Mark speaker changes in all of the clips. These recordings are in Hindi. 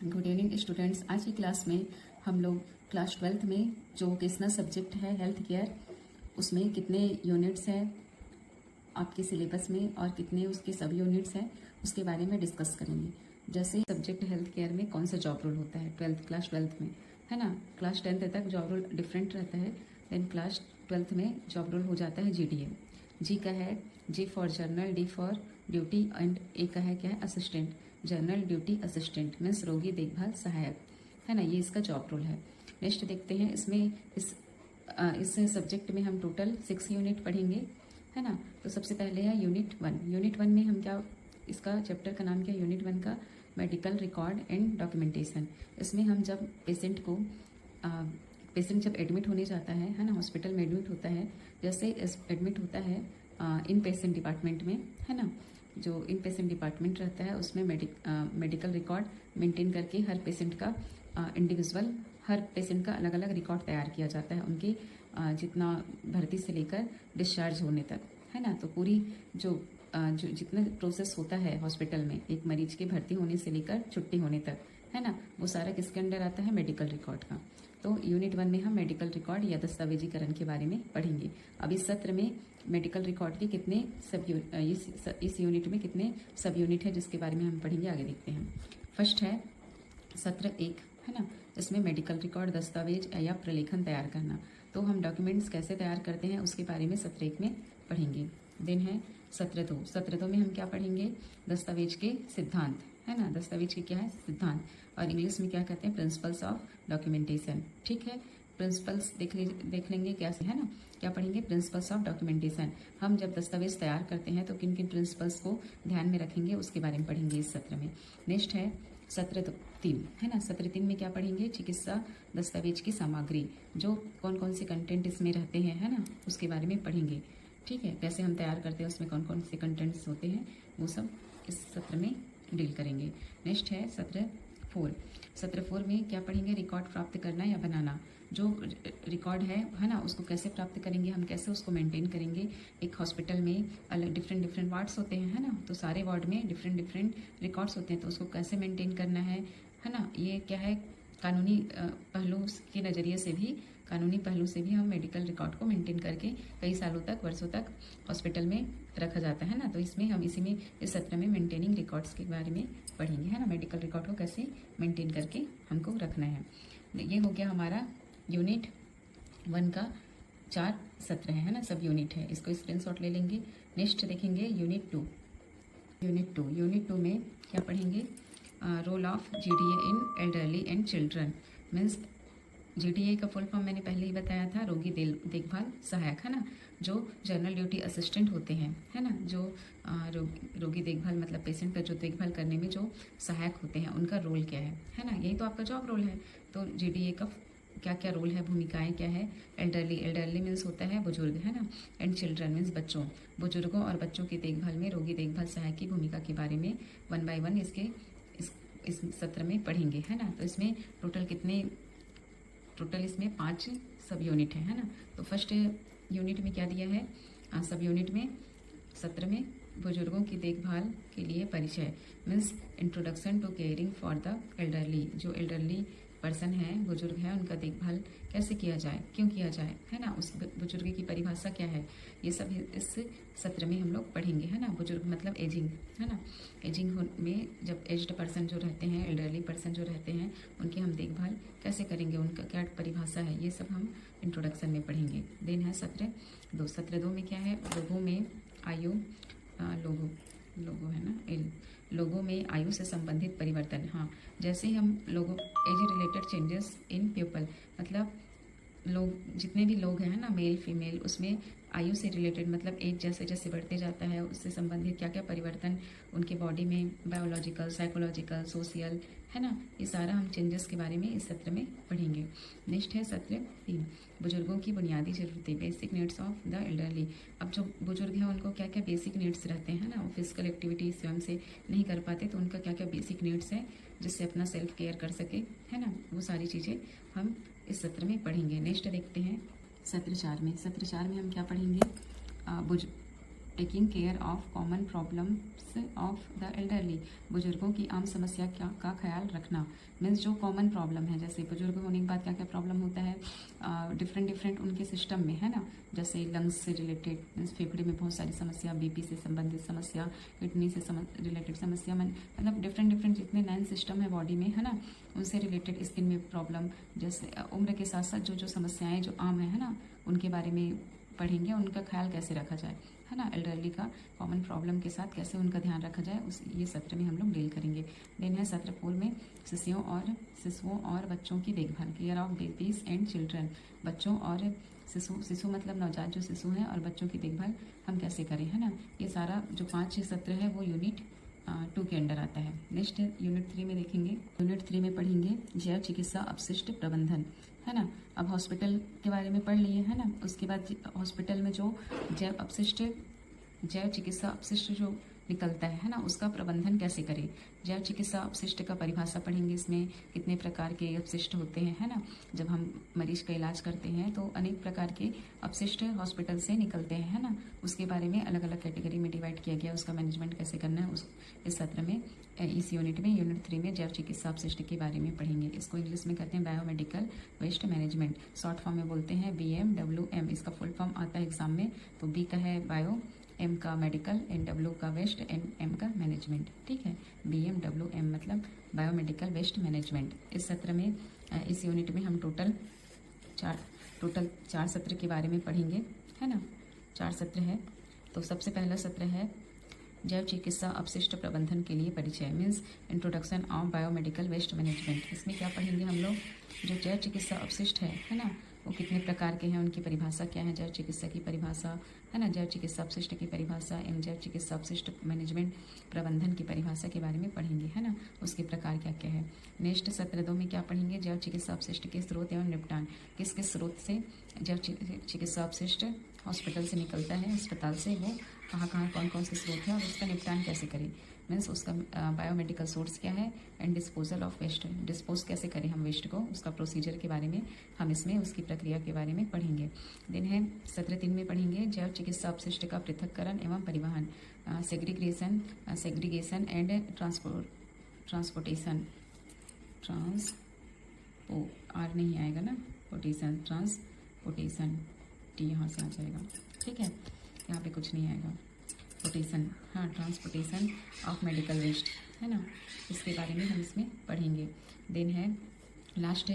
Speaker 1: Good evening students. आज की क्लास में हम लोग क्लास 12th में जो वोकेशनल सब्जेक्ट है हेल्थ केयर, उसमें कितने यूनिट्स हैं आपके सिलेबस में और कितने उसके सब यूनिट्स हैं उसके बारे में डिस्कस करेंगे। जैसे सब्जेक्ट हेल्थ केयर में कौन सा जॉब रोल होता है क्लास 12th में, है ना। क्लास 10th तक जॉब रोल डिफरेंट रहता है, देन क्लास 12th में जॉब रोल हो जाता है GDA। जी का है G for general, D for duty and A का है क्या है assistant, general duty assistant means रोगी देखभाल सहायक, है ना। ये इसका जॉब रोल है। नेक्स्ट देखते हैं इसमें इस सब्जेक्ट में हम टोटल 6 यूनिट पढ़ेंगे, है ना। तो सबसे पहले है यूनिट 1। यूनिट 1 में हम क्या, इसका चैप्टर का नाम क्या है, यूनिट 1 का मेडिकल रिकॉर्ड एंड डॉक्यूमेंटेशन। इसमें हम जब पेशेंट जब एडमिट होने जाता है ना, हॉस्पिटल में एडमिट होता है, जैसे एडमिट होता है इन पेशेंट डिपार्टमेंट में, है ना। जो इन पेशेंट डिपार्टमेंट रहता है उसमें मेडिकल रिकॉर्ड मेंटेन करके हर पेशेंट का इंडिविजुअल, हर पेशेंट का अलग अलग रिकॉर्ड तैयार किया जाता है, उनके जितना भर्ती से लेकर डिस्चार्ज होने तक, है ना। तो पूरी जो जितना प्रोसेस होता है हॉस्पिटल में एक मरीज के भर्ती होने से लेकर छुट्टी होने तक, है ना, वो सारा किसके अंडर आता है, मेडिकल रिकॉर्ड का। तो यूनिट 1 में हम मेडिकल रिकॉर्ड या दस्तावेजीकरण के बारे में पढ़ेंगे। अब इस सत्र में मेडिकल रिकॉर्ड के कितने इस यूनिट में कितने सब यूनिट है जिसके बारे में हम पढ़ेंगे, आगे देखते हैं। फर्स्ट है सत्र 1, है ना। इसमें मेडिकल रिकॉर्ड दस्तावेज या प्रलेखन तैयार करना। तो हम डॉक्यूमेंट्स कैसे तैयार करते हैं उसके बारे में सत्र 1 में पढ़ेंगे। देन है सत्र 2। सत्र 2 में हम क्या पढ़ेंगे, दस्तावेज के सिद्धांत, है ना। दस्तावेज के क्या है सिद्धांत, और इंग्लिश में क्या कहते हैं, प्रिंसिपल्स ऑफ डॉक्यूमेंटेशन। ठीक है, प्रिंसिपल्स देख लेंगे कैसे, है ना। क्या पढ़ेंगे, प्रिंसिपल्स ऑफ डॉक्यूमेंटेशन। हम जब दस्तावेज तैयार करते हैं तो किन किन प्रिंसिपल्स को ध्यान में रखेंगे उसके बारे में पढ़ेंगे इस सत्र में। नेक्स्ट है सत्र 3, है ना। सत्र 3 में क्या पढ़ेंगे, चिकित्सा दस्तावेज की सामग्री, जो कौन कौन से कंटेंट इसमें रहते हैं, है ना, उसके बारे में पढ़ेंगे। ठीक है, कैसे हम तैयार करते हैं, उसमें कौन कौन से कंटेंट्स होते हैं, वो सब इस सत्र में डील करेंगे। नेक्स्ट है सत्र 4। सत्र 4 में क्या पढ़ेंगे, रिकॉर्ड प्राप्त करना या बनाना। जो रिकॉर्ड है ना, उसको कैसे प्राप्त करेंगे, हम कैसे उसको मेंटेन करेंगे। एक हॉस्पिटल में अलग डिफरेंट वार्ड्स होते हैं, है ना, तो सारे वार्ड में डिफरेंट रिकॉर्ड्स होते हैं, तो उसको कैसे मेंटेन करना है ना। ये क्या है, कानूनी पहलू के नज़रिए से भी, कानूनी पहलू से भी हम मेडिकल रिकॉर्ड को मेंटेन करके कई सालों तक, वर्षों तक हॉस्पिटल में रखा जाता है ना। तो इसमें हम इस सत्र में मेंटेनिंग रिकॉर्ड्स के बारे में पढ़ेंगे, है ना। मेडिकल रिकॉर्ड को कैसे मेंटेन करके हमको रखना है। ये हो गया हमारा यूनिट 1 का 4 सत्र है ना, सब यूनिट है, इसको स्क्रीनशॉट ले लेंगे। नेक्स्ट देखेंगे यूनिट 2। यूनिट 2 में क्या पढ़ेंगे, role of GDA in elderly and children. Means GDA का फुल फॉर्म मैंने पहले ही बताया था, रोगी देखभाल सहायक, है ना। जो जनरल ड्यूटी असिस्टेंट होते हैं, है ना, जो रोगी देखभाल मतलब पेशेंट का जो देखभाल करने में जो सहायक होते हैं, उनका रोल क्या है ना। यही तो आपका जॉब रोल है। तो GDA का क्या क्या रोल है, भूमिकाएं क्या है। एल्डरली मीन्स होता है बुजुर्ग, है ना, एंड चिल्ड्रन मीन्स बच्चों, बुजुर्गों और बच्चों की देखभाल में रोगी देखभाल सहायक की भूमिका के बारे में 1 by 1 इस सत्र में पढ़ेंगे, है ना। तो इसमें टोटल इसमें 5 सब यूनिट है ना। तो फर्स्ट यूनिट में क्या दिया है, सब यूनिट में सत्र में बुजुर्गों की देखभाल के लिए परिचय means introduction to caring for the elderly. जो एल्डरली पर्सन है, बुजुर्ग है, उनका देखभाल कैसे किया जाए, क्यों किया जाए, है ना, उस बुजुर्ग की परिभाषा क्या है, ये सब इस सत्र में हम लोग पढ़ेंगे, है ना। बुजुर्ग मतलब एजिंग, है ना। एजिंग में जब एज्ड पर्सन जो रहते हैं, एल्डरली पर्सन जो रहते हैं, उनकी हम देखभाल कैसे करेंगे, उनका क्या परिभाषा है, ये सब हम इंट्रोडक्शन में पढ़ेंगे। देन है सत्र 2। सत्र 2 में क्या है, लोगों में आयु, लोगों है ना, लोगों में आयु से संबंधित परिवर्तन। हाँ, जैसे हम लोगों age related changes in people, मतलब लोग जितने भी लोग हैं ना, मेल फीमेल, उसमें आयु से रिलेटेड मतलब एज जैसे जैसे बढ़ते जाता है उससे संबंधित क्या क्या परिवर्तन उनके बॉडी में, बायोलॉजिकल, साइकोलॉजिकल, सोशल, है ना, ये सारा हम चेंजेस के बारे में इस सत्र में पढ़ेंगे। नेक्स्ट है सत्र 3, बुजुर्गों की बुनियादी जरूरतें, basic needs of the elderly. अब जो बुजुर्ग हैं उनको क्या क्या बेसिक नीड्स रहते हैं ना, वो फिजिकल एक्टिविटी स्वयं से नहीं कर पाते, तो उनका क्या क्या बेसिक नीड्स है जिससे अपना सेल्फ केयर कर सके, है ना, वो सारी चीज़ें हम इस सत्र में पढ़ेंगे। नेक्स्ट देखते हैं सत्र 4 में। सत्र 4 में हम क्या पढ़ेंगे, taking care of common problems of the elderly, बुजुर्गों की आम समस्या का ख्याल रखना। मीन्स जो कॉमन प्रॉब्लम है, जैसे बुजुर्ग होने के बाद क्या क्या प्रॉब्लम होता है, डिफरेंट उनके सिस्टम में, है ना, जैसे लंग्स से रिलेटेड, मीन्स फेफड़े में बहुत सारी समस्या, बीपी से संबंधित समस्या, किडनी से रिलेटेड समस्या, मतलब डिफरेंट जितने 9 सिस्टम है बॉडी में, है ना, उनसे रिलेटेड, स्किन में प्रॉब्लम, जैसे उम्र के साथ साथ जो समस्याएं जो आम है ना, उनके बारे में पढ़ेंगे, उनका ख्याल कैसे रखा जाए, है ना, एल्डरली का कॉमन प्रॉब्लम के साथ कैसे उनका ध्यान रखा जाए, उस ये सत्र में हम लोग डील करेंगे। देन है सत्र 4 में शिशुओं और बच्चों की देखभाल, care of babies and children, बच्चों और शिशु मतलब नवजात जो शिशु हैं, और बच्चों की देखभाल हम कैसे करें, है ना। ये सारा जो 5-6 सत्र है वो यूनिट 2 के अंडर आता है। नेक्स्ट यूनिट 3 में देखेंगे, यूनिट 3 में पढ़ेंगे जैव चिकित्सा अपशिष्ट प्रबंधन, है ना। अब हॉस्पिटल के बारे में पढ़ लिए, है ना, उसके बाद हॉस्पिटल में जो जैव चिकित्सा अपशिष्ट जो निकलता है ना, उसका प्रबंधन कैसे करें। जैव चिकित्सा अपशिष्ट का परिभाषा पढ़ेंगे, इसमें कितने प्रकार के अपशिष्ट होते हैं, है ना। जब हम मरीज का इलाज करते हैं तो अनेक प्रकार के अपशिष्ट हॉस्पिटल से निकलते हैं, है ना, उसके बारे में अलग अलग कैटेगरी में डिवाइड किया गया, उसका मैनेजमेंट कैसे करना है इस सत्र में, इस यूनिट में, यूनिट 3 में जैव चिकित्सा अपशिष्ट के बारे में पढ़ेंगे। इसको इंग्लिश में कहते हैं biomedical waste management, short form में बोलते हैं BMWM। इसका फुल फॉर्म आता है एग्जाम में, तो B का है बायो, M का मेडिकल, एंड W का वेस्ट, एंड M का मैनेजमेंट, ठीक है। BMWM मतलब बायोमेडिकल वेस्ट मैनेजमेंट। इस सत्र में, इस यूनिट में हम टोटल 4 सत्र के बारे में पढ़ेंगे, है ना। 4 सत्र है। तो सबसे पहला सत्र है जैव चिकित्सा अपशिष्ट प्रबंधन के लिए परिचय, means introduction of biomedical waste management. इसमें क्या पढ़ेंगे हम लोग, जो जैव चिकित्सा अपशिष्ट है ना, वो कितने प्रकार के हैं, उनकी परिभाषा क्या है, जैव चिकित्सा की परिभाषा, है ना, जैव चिकित्सा अपशिष्ट की परिभाषा एवं जैव चिकित्सा अपशिष्ट मैनेजमेंट प्रबंधन की परिभाषा के बारे में पढ़ेंगे, है ना, उसके प्रकार क्या क्या है। नेक्स्ट सत्र 2 में क्या पढ़ेंगे, जैव चिकित्सा अपशिष्ट के स्रोत एवं निपटान, किस किस स्रोत से जैव चिकित्सा अपशिष्ट हॉस्पिटल से निकलता है, अस्पताल से, वो कहाँ कौन कौन से स्रोत है और उसका निपटान कैसे करें, मीन्स उसका बायोमेडिकल सोर्स क्या है, and disposal of waste, dispose कैसे करें हम वेस्ट को, उसका प्रोसीजर के बारे में हम इसमें उसकी प्रक्रिया के बारे में पढ़ेंगे। दिन है सत्र 3 में पढ़ेंगे जैव चिकित्सा अपशिष्ट का पृथक्करण एवं परिवहन, सेग्रीगेशन एंड ट्रांसपोर्टेशन, आर नहीं आएगा ना, ट्रांसपोर्टेशन, टी यहाँ से आ जाएगा, ठीक है, यहाँ पे कुछ नहीं आएगा, पोटेशन, हाँ, ट्रांसपोर्टेशन ऑफ मेडिकल वेस्ट, है ना, इसके बारे में हम इसमें पढ़ेंगे। देन है लास्ट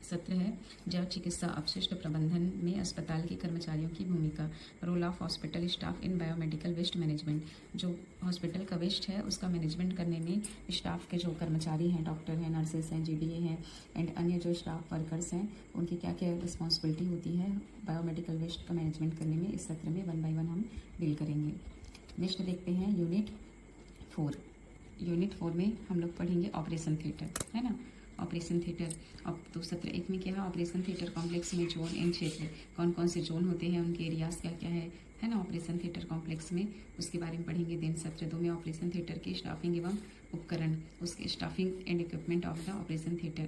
Speaker 1: सत्र है जैव चिकित्सा अपशिष्ट प्रबंधन में अस्पताल के कर्मचारियों की भूमिका, role of hospital staff in biomedical waste management, जो हॉस्पिटल का वेस्ट है उसका मैनेजमेंट करने में स्टाफ के जो कर्मचारी हैं, डॉक्टर हैं, नर्सेस हैं, GDA हैं, एंड अन्य जो स्टाफ वर्कर्स हैं, उनकी क्या क्या रिस्पॉन्सिबिलिटी होती है बायोमेडिकल वेस्ट का मैनेजमेंट करने में, इस सत्र में 1 बाय 1 हम डील करेंगे। नेक्स्ट देखते हैं यूनिट 4। यूनिट 4 में हम लोग पढ़ेंगे ऑपरेशन थिएटर, है ना, ऑपरेशन थिएटर। अब तो सत्र 1 में क्या है, ऑपरेशन थिएटर कॉम्प्लेक्स में जोन एंड क्षेत्र, कौन कौन से जोन होते हैं, उनके एरियाज क्या क्या है ना, ऑपरेशन थिएटर कॉम्प्लेक्स में, उसके बारे में पढ़ेंगे। दिन सत्र 2 में ऑपरेशन थिएटर की स्टाफिंग एवं उपकरण, उसके staffing and equipment of the operation theatre,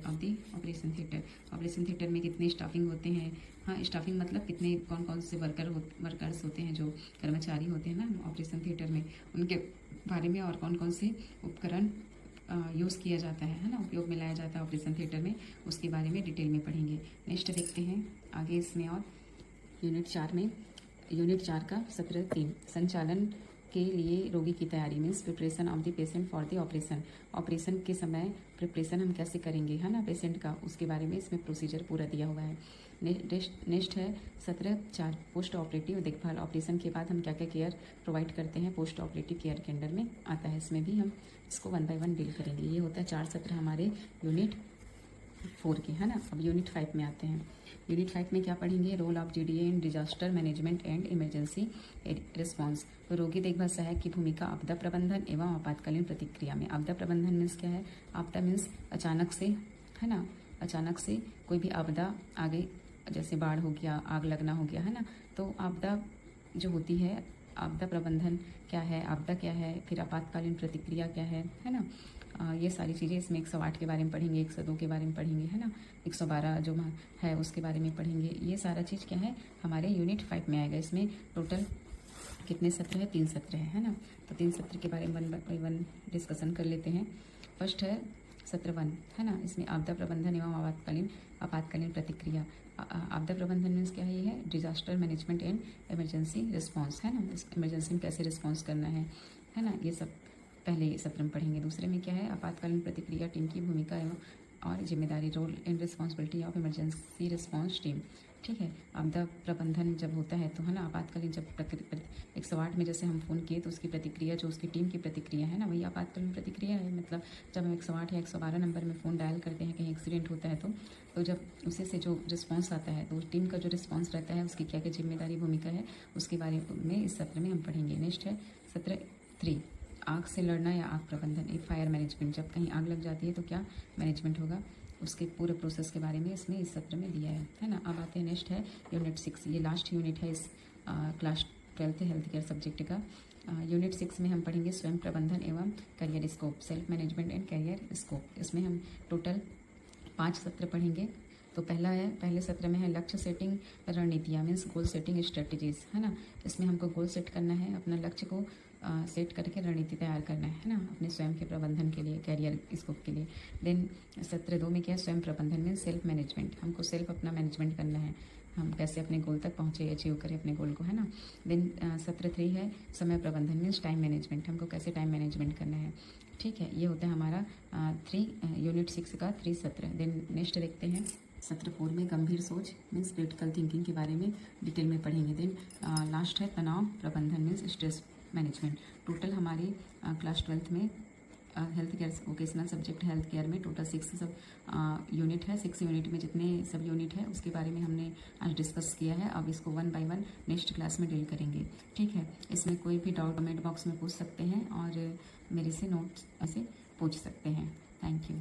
Speaker 1: operation theatre में कितने स्टाफिंग होते हैं, हाँ, स्टाफिंग मतलब कितने कौन से वर्कर्स होते हैं, जो कर्मचारी होते हैं ना ऑपरेशन थिएटर में, उनके बारे में, और कौन कौन से उपकरण यूज़ किया जाता है ना, उपयोग में लाया जाता है ऑपरेशन थिएटर में, उसके बारे में डिटेल में पढ़ेंगे। नेक्स्ट देखते हैं आगे इसमें, और यूनिट 4 का सत्र 3, संचालन के लिए रोगी की तैयारी, means preparation of the patient for the operation के समय प्रिपरेशन हम कैसे करेंगे, है ना, पेशेंट का, उसके बारे में इसमें प्रोसीजर पूरा दिया हुआ है। नेक्स्ट है सत्र 4, पोस्ट ऑपरेटिव देखभाल, ऑपरेशन के बाद हम क्या क्या केयर प्रोवाइड करते हैं, पोस्ट ऑपरेटिव केयर के अंडर में आता है, इसमें भी हम इसको 1 बाय 1 डील करेंगे। ये होता है 4 सत्र हमारे यूनिट 4 के, है ना। अब यूनिट 5 में आते हैं। यूनिट 5 में क्या पढ़ेंगे, role of GDA in disaster management and emergency response, तो रोगी देखभाल सहायक की भूमिका आपदा प्रबंधन एवं आपातकालीन प्रतिक्रिया में। आपदा प्रबंधन मीन्स क्या है, आपदा मीन्स अचानक से, है ना, अचानक से कोई भी आपदा आ गई, जैसे बाढ़ हो गया, आग लगना हो गया, है ना, तो आपदा जो होती है, आपदा प्रबंधन क्या है, आपदा क्या है, फिर आपातकालीन प्रतिक्रिया क्या है ना, ये सारी चीज़ें इसमें 108 के बारे में पढ़ेंगे, 102 के बारे में पढ़ेंगे, है ना, 112 जो है उसके बारे में पढ़ेंगे। ये सारा चीज़ क्या है हमारे यूनिट 5 में आएगा। इसमें टोटल कितने सत्र है? 3 सत्र है ना। तो 3 सत्र के बारे में वन बाय वन डिस्कशन कर लेते हैं। फर्स्ट है सत्र 1, है ना। इसमें आपदा प्रबंधन एवं आपातकालीन प्रतिक्रिया। आपदा प्रबंधन मीन्स क्या है? ये है disaster management and emergency response, है ना। इस इमरजेंसी में कैसे रिस्पांस करना है ना। ये सब पहले सत्र में पढ़ेंगे। दूसरे में क्या है? आपातकालीन प्रतिक्रिया, टीम की भूमिका एवं और जिम्मेदारी, role and responsibility of emergency response team. ठीक है। आपदा प्रबंधन जब होता है तो, है ना, आपातकालीन जब 108 में जैसे हम फ़ोन किए तो उसकी प्रतिक्रिया, जो उसकी टीम की प्रतिक्रिया है ना, वही आपातकालीन प्रतिक्रिया है। मतलब जब हम 108 या 112 नंबर में फ़ोन डायल करते हैं, कहीं एक्सीडेंट होता है तो जब उसी से जो रिस्पांस आता है तो टीम का जो रिस्पांस रहता है उसकी क्या क्या जिम्मेदारी, भूमिका है, उसके बारे में इस सत्र में हम पढ़ेंगे। नेक्स्ट है सत्र 3, आग से लड़ना या आग प्रबंधन, एक फायर मैनेजमेंट। जब कहीं आग लग जाती है तो क्या मैनेजमेंट होगा, उसके पूरे प्रोसेस के बारे में इसमें इस सत्र में दिया है ना। अब आते हैं नेक्स्ट है यूनिट 6। ये लास्ट यूनिट है इस class 12th health care subject का। यूनिट 6 में हम पढ़ेंगे स्वयं प्रबंधन एवं career scope, self management and career scope. इसमें हम टोटल 5 सत्र पढ़ेंगे। तो पहले सत्र में है लक्ष्य सेटिंग रणनीतियाँ, मीन्स गोल सेटिंग स्ट्रेटजीज, है ना। इसमें हमको गोल सेट करना है, अपना लक्ष्य को सेट करके रणनीति तैयार करना है ना, अपने स्वयं के प्रबंधन के लिए, कैरियर स्कोप के लिए। देन सत्र 2 में क्या है? स्वयं प्रबंधन मीन्स सेल्फ मैनेजमेंट, हमको सेल्फ अपना मैनेजमेंट करना है, हम कैसे अपने गोल तक पहुँचे, अचीव करें अपने गोल को, है ना। देन सत्र 3 है समय प्रबंधन मीन्स टाइम मैनेजमेंट, हमको कैसे टाइम मैनेजमेंट करना है। ठीक है, ये होता है हमारा यूनिट 6 का 3 सत्र। देन नेक्स्ट देखते हैं सत्र 4 में गंभीर सोच मीन्स क्रिटिकल थिंकिंग के बारे में डिटेल में पढ़ेंगे। देन लास्ट है तनाव प्रबंधन मीन्स स्ट्रेस मैनेजमेंट। टोटल हमारी क्लास 12th में health care vocational subject health care में टोटल 6 सब यूनिट है। 6 यूनिट में जितने सब यूनिट है उसके बारे में हमने आज डिस्कस किया है। अब इसको 1 बाय 1 नेक्स्ट क्लास में डील करेंगे। ठीक है, इसमें कोई भी डाउट कमेंट बॉक्स में पूछ सकते हैं और मेरे से नोट्स ऐसे पूछ सकते हैं। Thank you.